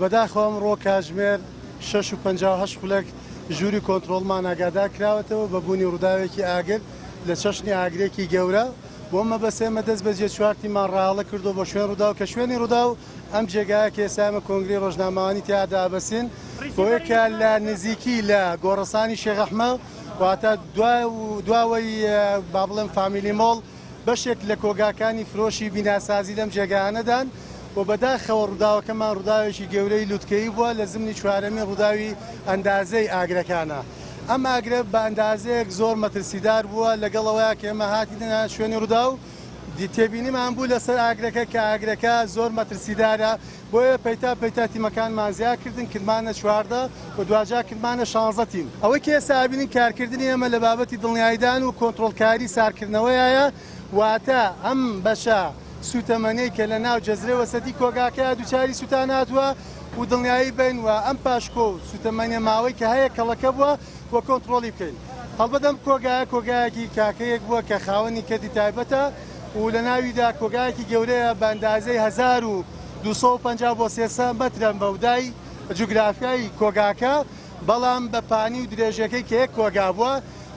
بەداخەوە ئەمڕۆ کاتژمێر 6:58 خولەک ژووری کۆنتڕۆڵمان ئاگادار کراوەتەوە بە بوونی ڕووداوێکی ئاگر لە چەشنی ئاگرێکی گەورە بۆ مەبەستێمە دەست بە جێچوارتیمان ڕاهەڵە کردو بۆ شوێن ڕوودا و کە شوێنی ڕوودا و ئەم جێگایە کە ئێستا کۆنگرێ ڕۆژنامەوانی تیادا بەسین بۆیەکە لە نزیکی لە گۆڕەسانی شێخ ئەحمەد واتە دواوەی با بڵێم فامیلی مۆڵ بەشێک لە کۆگاکانی فرۆشی بیناسازی لەم جێگایانەدان و بەداخەوە ڕووداوەکەمان ڕووداوێکی گەورەی لوتکەیی بووە لە زمانی چوارەمی ڕووداوی ئەندازەی ئاگرەکانە. ئەم ئاگرە بە ئەندازەیەک زۆر مەترسیدار بووە لەگەڵەوەی کە ئێمە هاتینە شوێنی ڕوودا و تێبینیمان بوو لەسەر ئاگرەکە کە ئاگرەکە زۆر مەترسیدارە بۆیە پەیتا تیمەکانمان زیاد کردن کردمانە 14 و دوجا کردمانە 16 تیم. ئەوەی کە ئێستا بینین کارکردنی ئێمە لە بابەتی دڵنیاییدان و کۆنتڕۆڵکاری سارکردنەوەیە واتە ئەم بەشە سوتەمەنەی کە لە ناو جەزرە وەسەدی کۆگاکە دووچاری سوتان هاتووە و دڵنیایی بین و ئەم پاشکۆ و سوتەمەنێ ماوەی کە هەیە کەڵەکە بووە و کۆنتڕۆڵی بکەین. هەڵبەتەم کۆگایەکی کاکەیەک بووە کە خاوەنی کەدی تایبەتە و لە ناویدا کۆگایەکی گەورەیە بە ئەندازەی 1250 بۆ 300 مەترە بەودای جوگرافیایی کۆگاکە بەڵام بە پانی و درێژەکەی کە یەک کۆگا بووە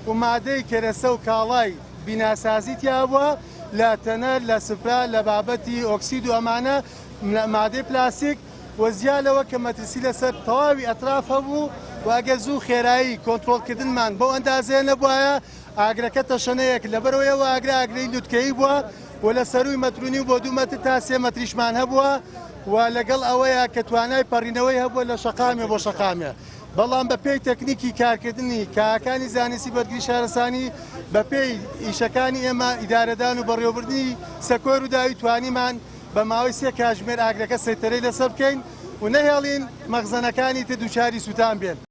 و مادەی کەرەسە و کاڵای بیناسازی تیا بووە لە تەنەر لە سپرا لە بابەتی ئۆکسید و ئەمانە مادەی پلاستیک و زیالەوە کە مەترسی لەسەر تەواوی ئەطراف هەبوو و ئەگە زوو خێرایی کۆنتڕۆڵکردنمان بەو ئەندازەیە نەبووایە ئاگرەکە تەشەنەیەک لەبەرەوەیەوە ئاگرەی لوتکەیی بووە و لە سەروی مەترونی و بۆ 2 مەتر تا 3 مەتریشمان هەبووە و لەگەڵ ئەوەیە کە توانای پەڕینەوەی هەبووە لە شەقامێ بۆ شەقامێ. بەڵام بە پێی تەکنیکی کارکردنی کاکانی زانستی بەرگری شارستانی بە پێی ئیشەکانی ئێمە ئیدارەدان و بەڕێوەبردنی سەکۆی ڕووداوی توانیمان بە ماوەی 3 کاتژمێر ئاگرەکە سەیطرەی لەسەر بکەین و نەهێڵین مەخزەنەکانی تر دووچاری سوتان بێن.